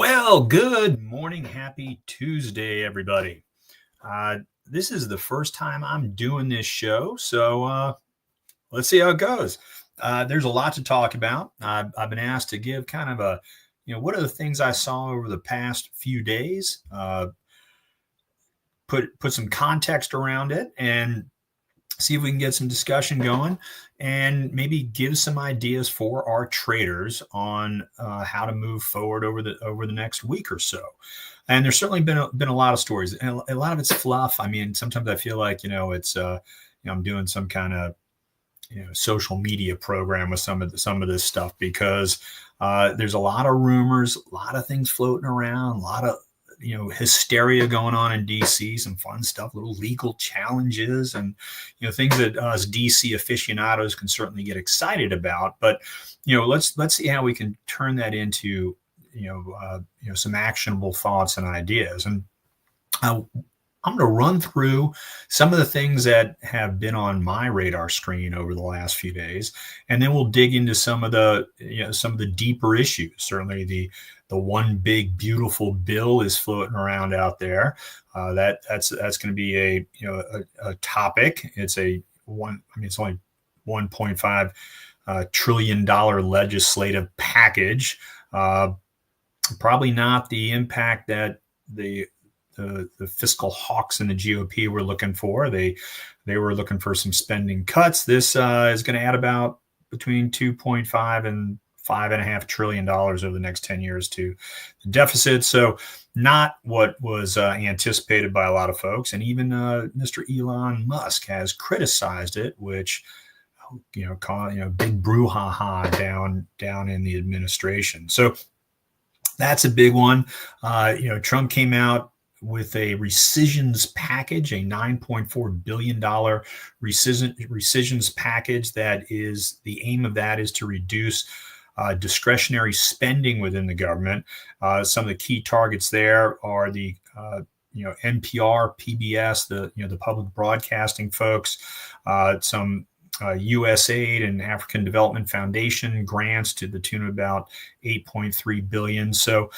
Well, good morning. Happy Tuesday, everybody. This is the first time I'm doing this show, so let's see how it goes. There's a lot to talk about. I've been asked to give kind of a, what are the things I saw over the past few days? Put some context around it, and see if we can get some discussion going, and maybe give some ideas for our traders on how to move forward over the next week or so. And there's certainly been a lot of stories, and a lot of it's fluff. I mean, sometimes I feel like it's I'm doing some kind of social media program with some of this stuff, because there's a lot of rumors, a lot of things floating around, a lot of hysteria going on in DC, some fun stuff, little legal challenges, and things that us DC aficionados can certainly get excited about. But let's see how we can turn that into some actionable thoughts and ideas. And I'm going to run through some of the things that have been on my radar screen over the last few days, and then we'll dig into some of the deeper issues. Certainly, the one big beautiful bill is floating around out there. That's going to be a topic. It's it's only $1.5 trillion legislative package. Probably not the impact that the fiscal hawks in the GOP were looking for. They were looking for some spending cuts. This is going to add about between 2.5 and $5.5 trillion over the next 10 years to the deficit. So not what was anticipated by a lot of folks. And even Mr. Elon Musk has criticized it, which big brouhaha down in the administration. So that's a big one. Trump came out with a rescissions package, a $9.4 billion rescissions package. That is, the aim of that is to reduce discretionary spending within the government. Some of the key targets there are the NPR, PBS, the public broadcasting folks, some USAID and African Development Foundation grants to the tune of about $8.3 billion. So,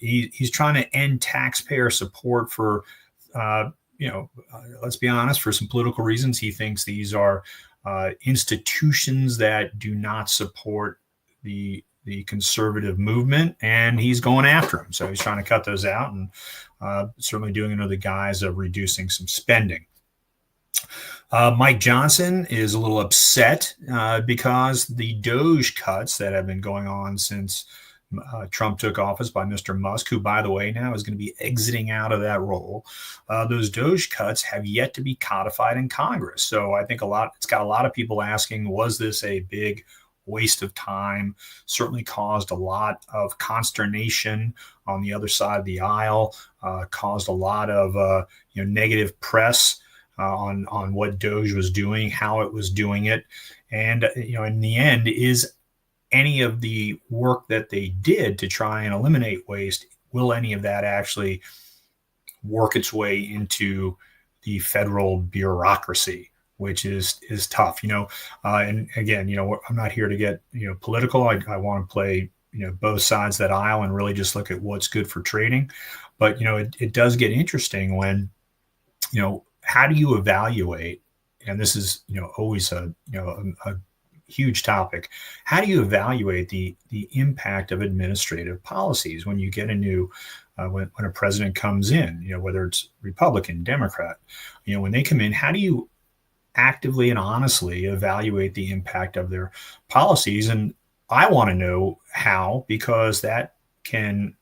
he's trying to end taxpayer support for, let's be honest, for some political reasons. He thinks these are institutions that do not support the conservative movement, and he's going after them. So he's trying to cut those out, and certainly doing it under the guise of reducing some spending. Mike Johnson is a little upset because the DOGE cuts that have been going on since Trump took office by Mr. Musk, who, by the way, now is going to be exiting out of that role. Those DOGE cuts have yet to be codified in Congress. So I think it's got a lot of people asking, was this a big waste of time? Certainly caused a lot of consternation on the other side of the aisle, caused a lot of negative press on what DOGE was doing, how it was doing it. And, in the end, is any of the work that they did to try and eliminate waste, will any of that actually work its way into the federal bureaucracy, which is tough, and again, I'm not here to get, political. I want to play, both sides of that aisle and really just look at what's good for trading. But, it does get interesting when, how do you evaluate, and this is, always a huge topic. How do you evaluate the impact of administrative policies when you get a new, when a president comes in, whether it's Republican, Democrat, when they come in, how do you actively and honestly evaluate the impact of their policies? And I want to know how, because that can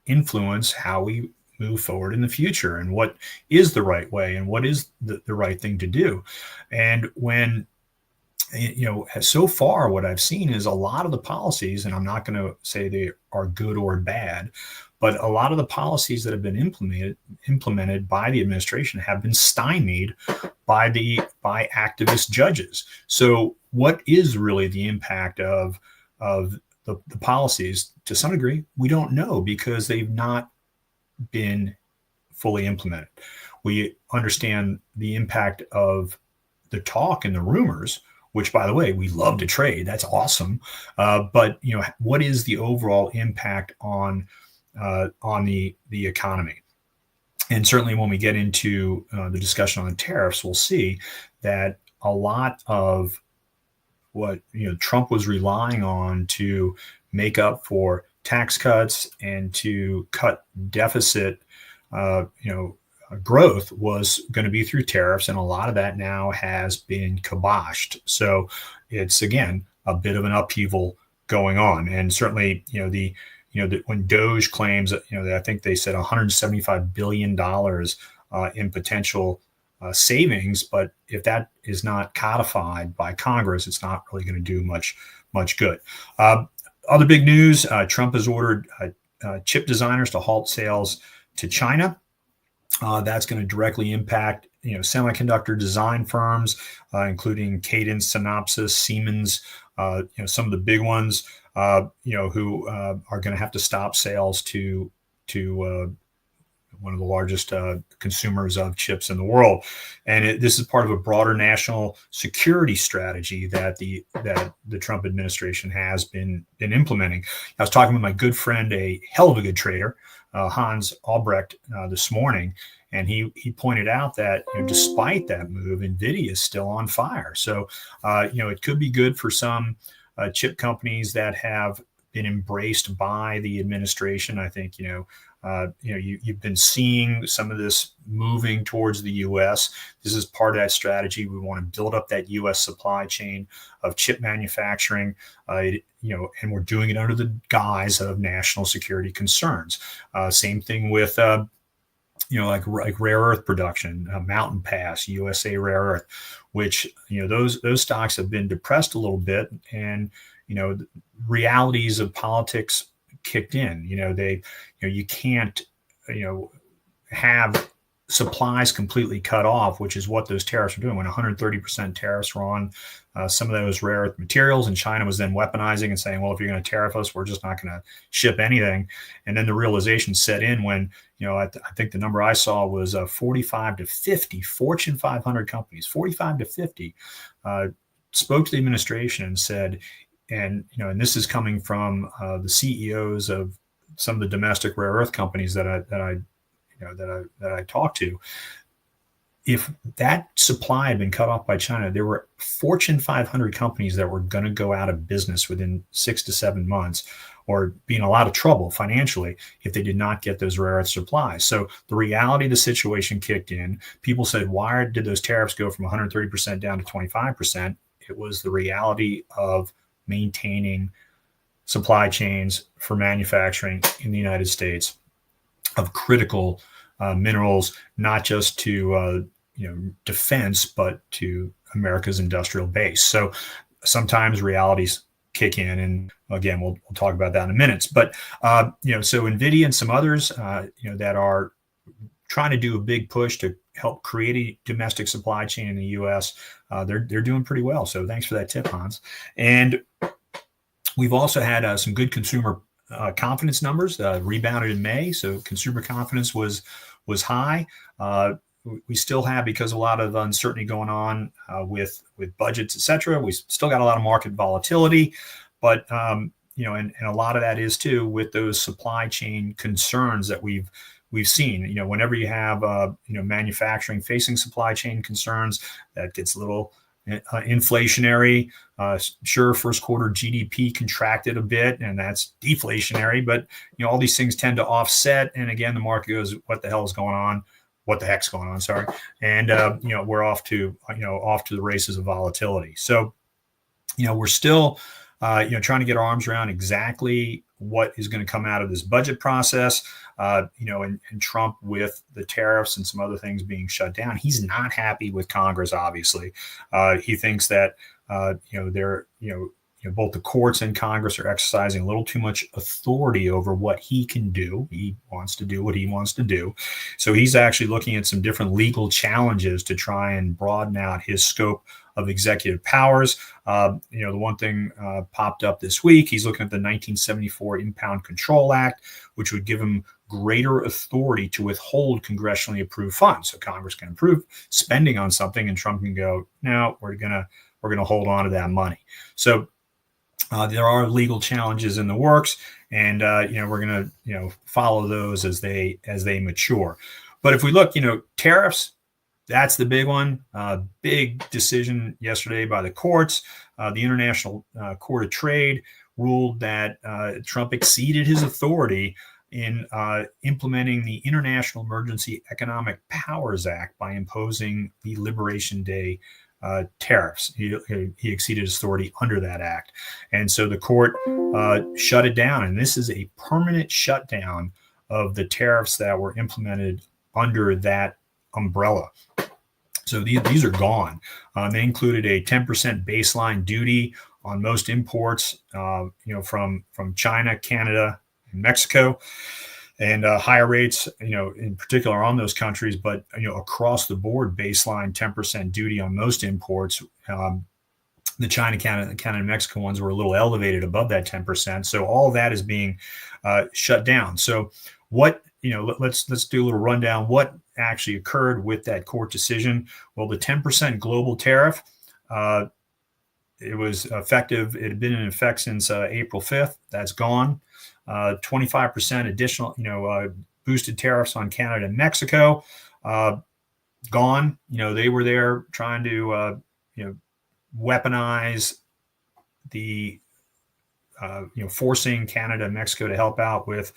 influence how we move forward in the future, and what is the right way, and what is the right thing to do. And when, so far what I've seen is a lot of the policies, and I'm not going to say they are good or bad, but a lot of the policies that have been implemented by the administration have been stymied by activist judges. So what is really the impact of the policies? To some degree, we don't know, because they've not been fully implemented. We understand the impact of the talk and the rumors, which, by the way, we love to trade. That's awesome. But what is the overall impact on the economy? And certainly when we get into the discussion on the tariffs, we'll see that a lot of what Trump was relying on to make up for tax cuts and to cut deficit, growth was going to be through tariffs, and a lot of that now has been kiboshed. So it's again a bit of an upheaval going on, and certainly when Doge claims that I think they said $175 billion in potential savings, but if that is not codified by Congress, it's not really going to do much good. Other big news: Trump has ordered chip designers to halt sales to China. That's going to directly impact semiconductor design firms, including Cadence, Synopsys, Siemens, some of the big ones, who are going to have to stop sales to one of the largest consumers of chips in the world. And this is part of a broader national security strategy that the Trump administration has been implementing. I was talking with my good friend, a hell of a good trader, Hans Albrecht, this morning, and he pointed out that despite that move, NVIDIA is still on fire. So it could be good for some chip companies that have been embraced by the administration. I think you've been seeing some of this moving towards the U.S. This is part of that strategy. We want to build up that U.S. supply chain of chip manufacturing, and we're doing it under the guise of national security concerns. Same thing with like rare earth production, Mountain Pass, USA Rare Earth, which those stocks have been depressed a little bit, and the realities of politics kicked in. You can't have supplies completely cut off, which is what those tariffs are doing. When 130% tariffs were on some of those rare earth materials, and China was then weaponizing and saying, well, if you're going to tariff us, we're just not going to ship anything. And then the realization set in when I think the number I saw was 45 to 50 Fortune 500 companies, 45 to 50 spoke to the administration and said, and this is coming from the CEOs of some of the domestic rare earth companies that I talked to. If that supply had been cut off by China, there were Fortune 500 companies that were going to go out of business within 6 to 7 months, or be in a lot of trouble financially if they did not get those rare earth supplies. So the reality of the situation kicked in. People said, why did those tariffs go from 130% down to 25%? It was the reality of maintaining supply chains for manufacturing in the United States of critical minerals, not just to defense, but to America's industrial base. So sometimes realities kick in, and again, we'll talk about that in a minute. But so NVIDIA and some others, that are trying to do a big push to help create a domestic supply chain in the U.S. They're doing pretty well. So thanks for that tip, Hans. And we've also had some good consumer confidence numbers rebounded in May. So consumer confidence was high. We still have, because a lot of uncertainty going on with budgets, et cetera. We still got a lot of market volatility, but and a lot of that is too with those supply chain concerns that we've seen. Whenever you have manufacturing facing supply chain concerns, that gets a little inflationary. Sure, first quarter GDP contracted a bit, and that's deflationary. But all these things tend to offset, and again, the market goes, "What the hell is going on? What the heck's going on?" Sorry, and we're off to the races of volatility. So we're still trying to get our arms around exactly what is going to come out of this budget process. And Trump, with the tariffs and some other things being shut down, he's not happy with Congress. Obviously, he thinks that they're both the courts and Congress are exercising a little too much authority over what he can do. He wants to do what he wants to do. So he's actually looking at some different legal challenges to try and broaden out his scope of executive powers. The one thing popped up this week, he's looking at the 1974 Impound Control Act, which would give him greater authority to withhold congressionally approved funds. So Congress can approve spending on something, and Trump can go, no, we're going to we're going to hold on to that money. So there are legal challenges in the works, and we're going to follow those as they mature. But if we look, tariffs, that's the big one. Big decision yesterday by the courts. The International Court of Trade ruled that Trump exceeded his authority in implementing the International Emergency Economic Powers Act by imposing the Liberation Day tariffs. He exceeded his authority under that act. And so the court shut it down. And this is a permanent shutdown of the tariffs that were implemented under that umbrella. So these are gone. They included a 10% baseline duty on most imports, from China, Canada, and Mexico, and higher rates, in particular on those countries, but across the board, baseline 10% duty on most imports. The China, Canada, and Mexico ones were a little elevated above that 10%. So all of that is being shut down. So what? Let's do a little rundown. What actually occurred with that court decision? Well, the 10% global tariff, it was effective. It had been in effect since April 5th. That's gone. 25% additional, boosted tariffs on Canada and Mexico, gone. They were there trying to, weaponize the forcing Canada and Mexico to help out with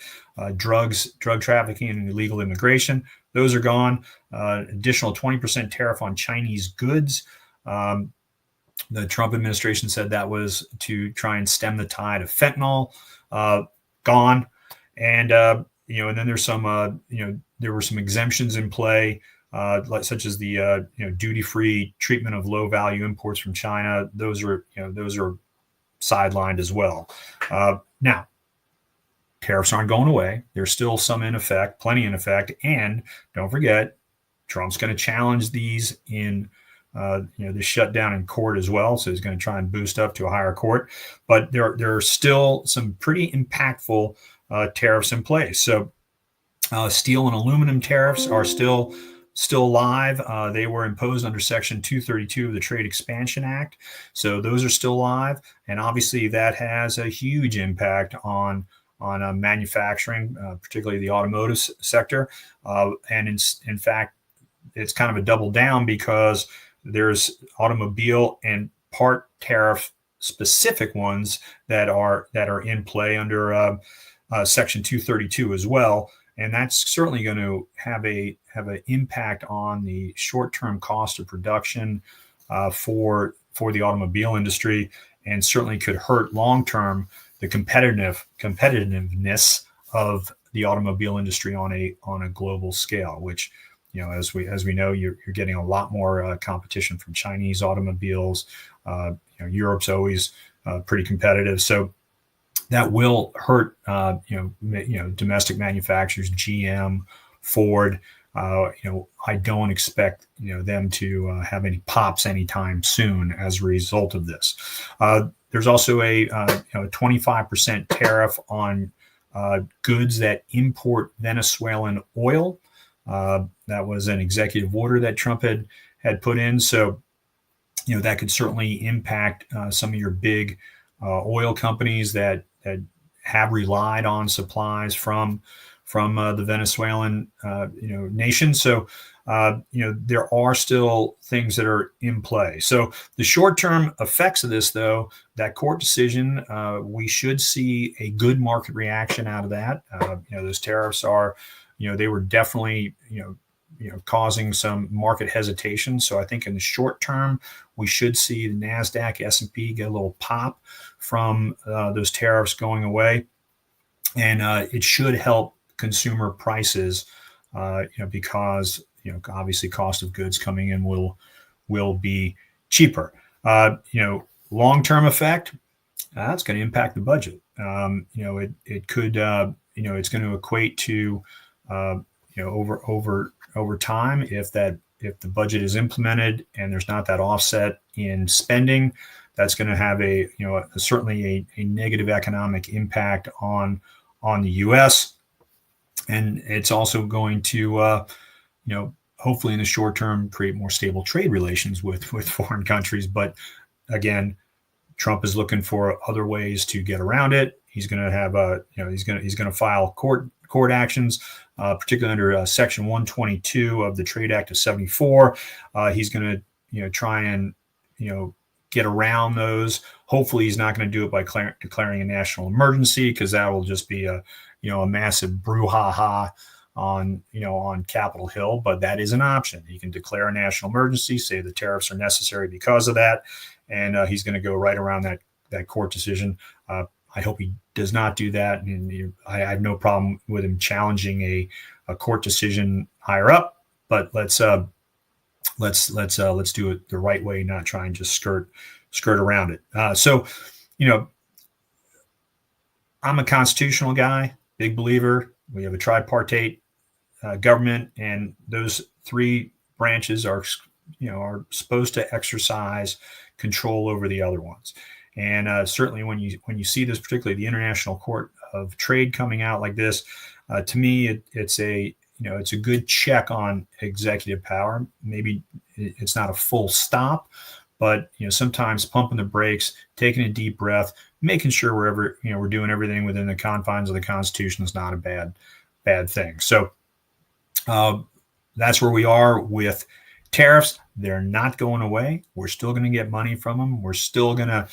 drug trafficking and illegal immigration. Those are gone. Additional 20% tariff on Chinese goods. The Trump administration said that was to try and stem the tide of fentanyl. Gone. And and then there's some there were some exemptions in play, such as the duty-free treatment of low-value imports from China. Those are sidelined as well. Now, tariffs aren't going away. There's still some in effect, plenty in effect. And don't forget, Trump's going to challenge these in the shutdown in court as well. So he's going to try and boost up to a higher court. But there are still some pretty impactful tariffs in place. So steel and aluminum tariffs are still live. They were imposed under Section 232 of the Trade Expansion Act. So those are still live. And obviously that has a huge impact on manufacturing, particularly the automotive sector. And in fact, it's kind of a double down because there's automobile and part tariff specific ones that are in play under Section 232 as well. And that's certainly going to have an impact on the short-term cost of production for the automobile industry, and certainly could hurt long-term the competitiveness of the automobile industry on a global scale. Which, as we know, you're getting a lot more competition from Chinese automobiles. Europe's always pretty competitive, so that will hurt, domestic manufacturers, GM, Ford. I don't expect, them to have any pops anytime soon as a result of this. There's also a 25% tariff on goods that import Venezuelan oil. That was an executive order that Trump had put in. So, that could certainly impact some of your big oil companies that have relied on supplies from the Venezuelan nation. So there are still things that are in play. So the short-term effects of this, though, that court decision, we should see a good market reaction out of that. Those tariffs are, they were definitely causing some market hesitation. So I think in the short term, we should see the NASDAQ, S&P get a little pop from those tariffs going away. And it should help consumer prices, because, obviously cost of goods coming in will be cheaper. Long-term effect, that's going to impact the budget. It could, it's going to equate to, over time, if the budget is implemented and there's not that offset in spending, that's going to have certainly a negative economic impact on the U.S. And it's also going to, hopefully in the short term, create more stable trade relations with foreign countries. But again, Trump is looking for other ways to get around it. He's going to have he's going to file court actions, particularly under Section 122 of the Trade Act of '74. He's going to try and get around those. Hopefully, he's not going to do it by declaring a national emergency, because that will just be a massive brouhaha on Capitol Hill. But that is an option. He can declare a national emergency, say the tariffs are necessary because of that, and he's going to go right around that court decision. I hope he does not do that, and I have no problem with him challenging a court decision higher up. But let's do it the right way, not try and just skirt around it. So, I'm a constitutional guy, big believer. We have a tripartite government, and those three branches are supposed to exercise control over the other ones. And certainly, when you see this, particularly the International Court of Trade coming out like this, to me, it's a good check on executive power. Maybe it's not a full stop, but sometimes pumping the brakes, taking a deep breath, making sure we're doing everything within the confines of the Constitution is not a bad thing. So that's where we are with tariffs. They're not going away. We're still going to get money from them. We're still going to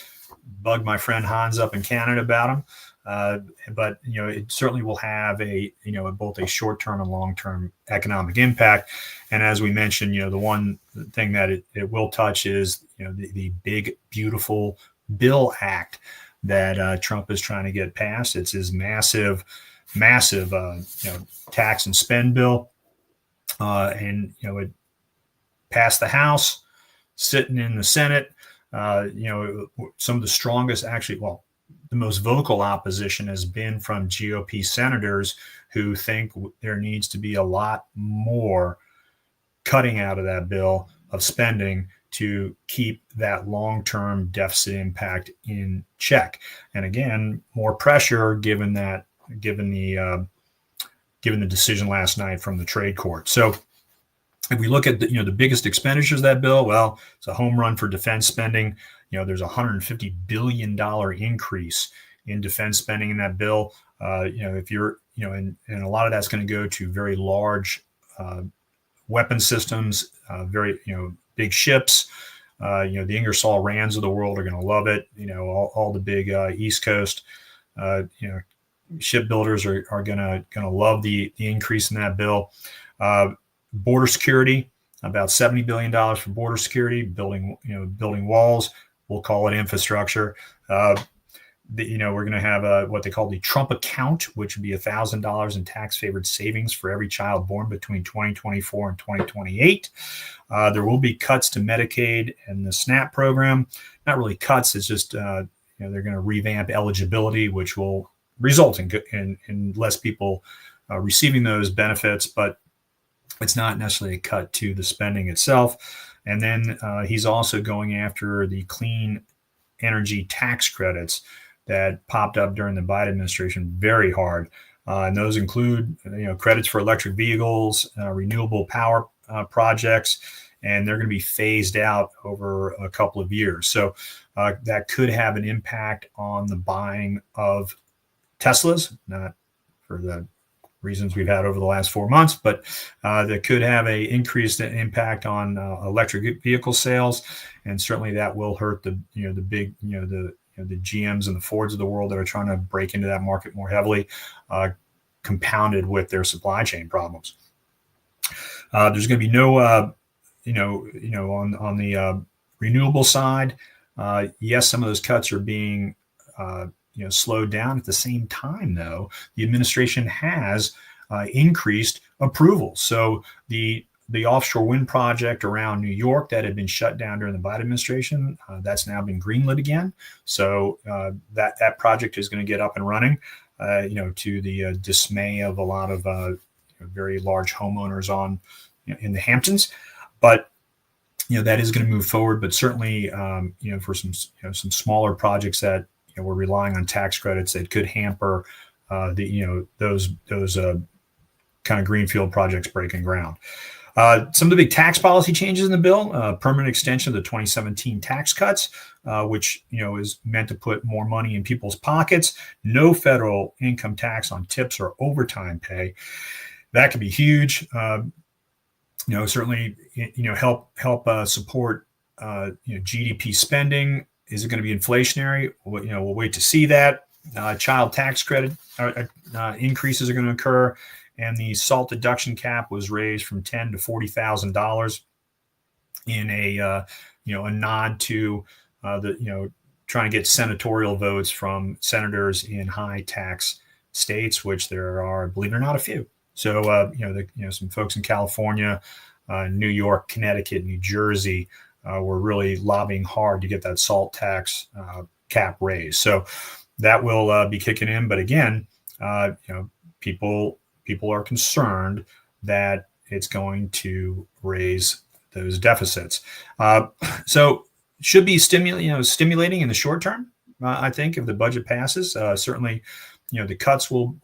bug my friend Hans up in Canada about them. But it certainly will have both a short-term and long-term economic impact. And as we mentioned, the one thing that it will touch is the big beautiful bill act that Trump is trying to get passed. It's his massive tax and spend bill, and it passed the House, sitting in the Senate. Some of the strongest, the most vocal opposition has been from GOP senators who think there needs to be a lot more cutting out of that bill of spending to keep that long-term deficit impact in check. And again, more pressure given the decision last night from the trade court. So if we look at the biggest expenditures of that bill, well, it's a home run for defense spending. There's a $150 billion increase in defense spending in that bill. If you're, and a lot of that's going to go to very large weapon systems, very, big ships. The Ingersoll Rands of the world are going to love it. All the big East Coast, shipbuilders are going to love the increase in that bill. Border security, about $70 billion for border security, building walls. We'll call it infrastructure. We're going to have what they call the Trump account, which would be $1,000 in tax-favored savings for every child born between 2024 and 2028. There will be cuts to Medicaid and the SNAP program. Not really cuts; it's just they're going to revamp eligibility, which will result in less people receiving those benefits, but it's not necessarily a cut to the spending itself. And then he's also going after the clean energy tax credits that popped up during the Biden administration very hard. And those include, credits for electric vehicles, renewable power projects, and they're going to be phased out over a couple of years. So that could have an impact on the buying of Teslas, not for the reasons we've had over the last 4 months, but that could have a increased impact on electric vehicle sales, and certainly that will hurt the big the GMs and the Fords of the world that are trying to break into that market more heavily, compounded with their supply chain problems. There's going to be no on the renewable side. Yes, some of those cuts are being slowed down. At the same time, though, the administration has increased approval. So the offshore wind project around New York that had been shut down during the Biden administration, that's now been greenlit again. So that project is going to get up and running, to the dismay of a lot of very large homeowners in the Hamptons. But that is going to move forward. But certainly, for some smaller projects that we're relying on tax credits that could hamper those kind of greenfield projects breaking ground. Some of the big tax policy changes in the bill: permanent extension of the 2017 tax cuts, which is meant to put more money in people's pockets. No federal income tax on tips or overtime pay. That could be huge. Certainly, help support GDP spending. Is it going to be inflationary? We'll wait to see that. Child tax credit increases are going to occur, and the SALT deduction cap was raised from $10,000 to $40,000 in a nod to trying to get senatorial votes from senators in high tax states, which there are, believe it or not, a few. So some folks in California, New York, Connecticut, New Jersey were really lobbying hard to get that SALT tax cap raised. So that will be kicking in. But again, people are concerned that it's going to raise those deficits. So should be stimulating in the short term. I think if the budget passes, certainly, the cuts will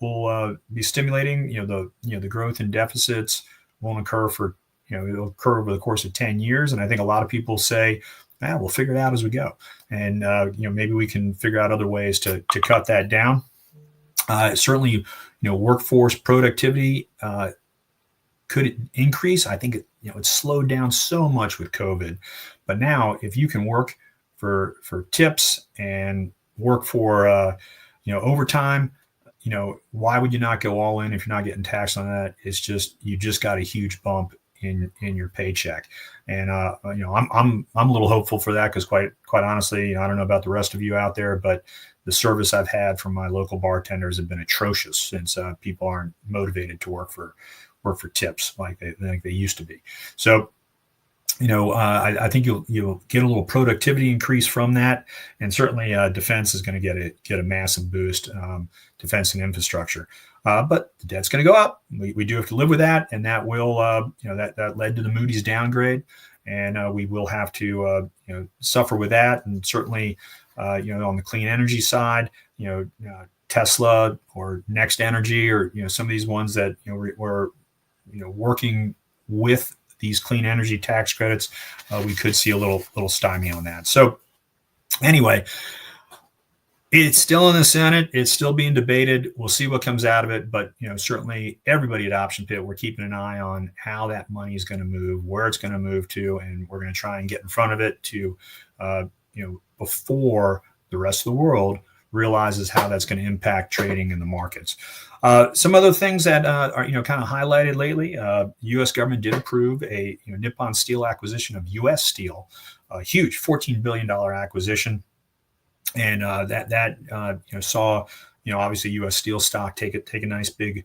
be stimulating. The growth in deficits won't occur for it'll occur over the course of 10 years. And I think a lot of people say, we'll figure it out as we go. And, maybe we can figure out other ways to cut that down. Certainly, workforce productivity could increase. I think it's slowed down so much with COVID. But now if you can work for tips and work for, overtime, why would you not go all in if you're not getting taxed on that? It's just, you just got a huge bump in your paycheck. And, I'm a little hopeful for that, because quite honestly, I don't know about the rest of you out there, but the service I've had from my local bartenders have been atrocious since people aren't motivated to work for tips like they used to be. So, I think you'll get a little productivity increase from that, and certainly defense is going to get a massive boost. Defense and infrastructure, but the debt's going to go up. We do have to live with that, and that will that led to the Moody's downgrade, and we will have to suffer with that. And certainly, on the clean energy side, Tesla or Next Energy, or some of these ones that we're working with these clean energy tax credits, we could see a little stymie on that. So anyway, it's still in the Senate. It's still being debated. We'll see what comes out of it. But certainly everybody at Option Pit, we're keeping an eye on how that money is going to move, where it's going to move to, and we're going to try and get in front of it to, before the rest of the world realizes how that's going to impact trading in the markets. Some other things that are kind of highlighted lately. U.S. government did approve a Nippon Steel acquisition of U.S. Steel, a huge $14 billion acquisition, and that saw obviously U.S. Steel stock take a nice big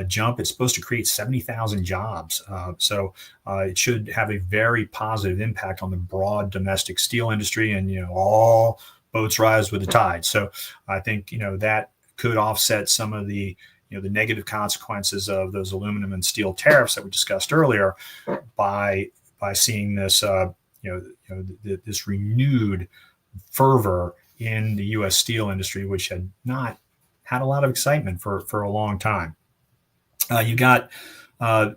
jump. It's supposed to create 70,000 jobs, so it should have a very positive impact on the broad domestic steel industry, and all boats rise with the tide. So I think that could offset some of the the negative consequences of those aluminum and steel tariffs that we discussed earlier by seeing this this renewed fervor in the U.S. steel industry, which had not had a lot of excitement for a long time. You got the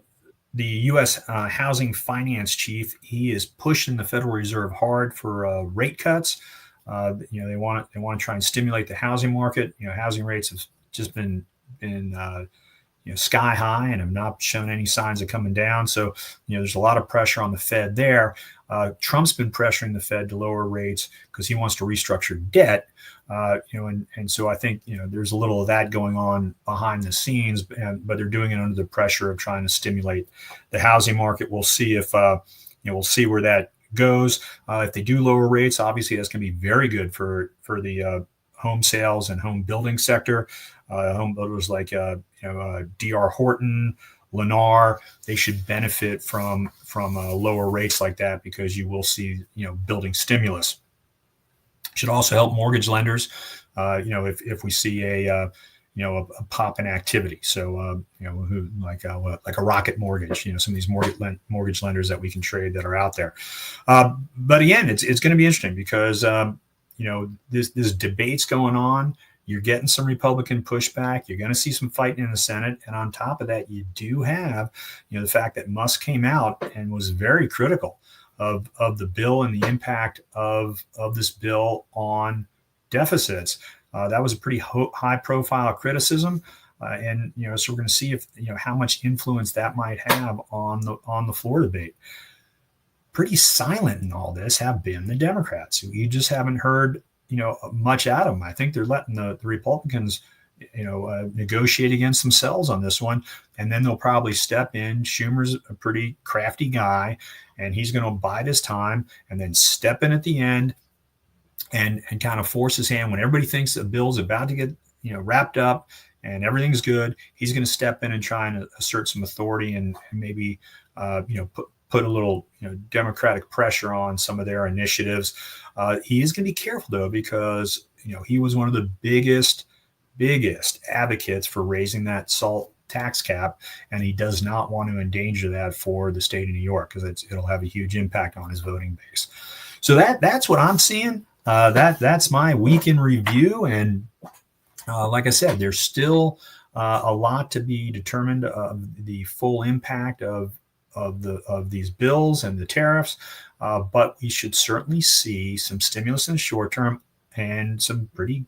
U.S. housing finance chief. He is pushing the Federal Reserve hard for rate cuts. They want to try and stimulate the housing market. Housing rates have just been sky high and have not shown any signs of coming down. So there's a lot of pressure on the Fed there. Trump's been pressuring the Fed to lower rates because he wants to restructure debt. And so I think there's a little of that going on behind the scenes, but they're doing it under the pressure of trying to stimulate the housing market. We'll see if we'll see where that goes. If they do lower rates, obviously that's going to be very good for the home sales and home building sector. Home builders like D.R. Horton, Lennar, they should benefit from lower rates like that, because you will see building stimulus. Should also help mortgage lenders. If we see a pop in activity. So who like a Rocket Mortgage, some of these mortgage lenders that we can trade that are out there. But again, it's going to be interesting because this debate's going on. You're getting some Republican pushback. You're going to see some fighting in the Senate. And on top of that, you do have, the fact that Musk came out and was very critical of the bill and the impact of this bill on deficits. That was a pretty high profile criticism. And so we're going to see if how much influence that might have on the floor debate. Pretty silent in all this have been the Democrats. You just haven't heard much out of them. I think they're letting the Republicans negotiate against themselves on this one, and then they'll probably step in. Schumer's a pretty crafty guy, and he's going to bide his time and then step in at the end and kind of force his hand when everybody thinks the bill's about to get wrapped up and everything's good. He's going to step in and try and assert some authority and maybe put a little Democratic pressure on some of their initiatives. He is going to be careful though, because he was one of the biggest advocates for raising that SALT tax cap, and he does not want to endanger that for the state of New York because it'll have a huge impact on his voting base. So that's what I'm seeing. That's my week in review, and like I said, there's still a lot to be determined of the full impact of these bills and the tariffs, but we should certainly see some stimulus in the short term and some pretty,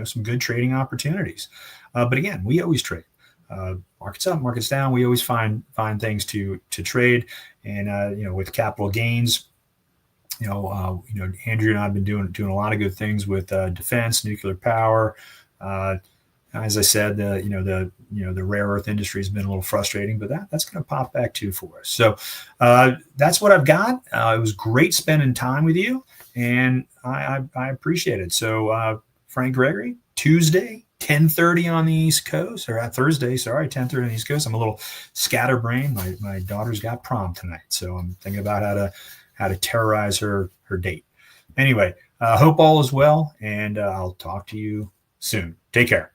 some good trading opportunities. But again, we always trade. Markets up, markets down. We always find things to trade, and with capital gains. Andrew and I have been doing a lot of good things with defense, nuclear power. As I said, the rare earth industry has been a little frustrating, but that's going to pop back too for us. So that's what I've got. It was great spending time with you, and I appreciate it. So Frank Gregory, Tuesday, 10:30 on the East Coast, or Thursday, sorry, 10:30 on the East Coast. I'm a little scatterbrained. My daughter's got prom tonight, so I'm thinking about how to terrorize her date. Anyway, hope all is well, and I'll talk to you soon. Take care.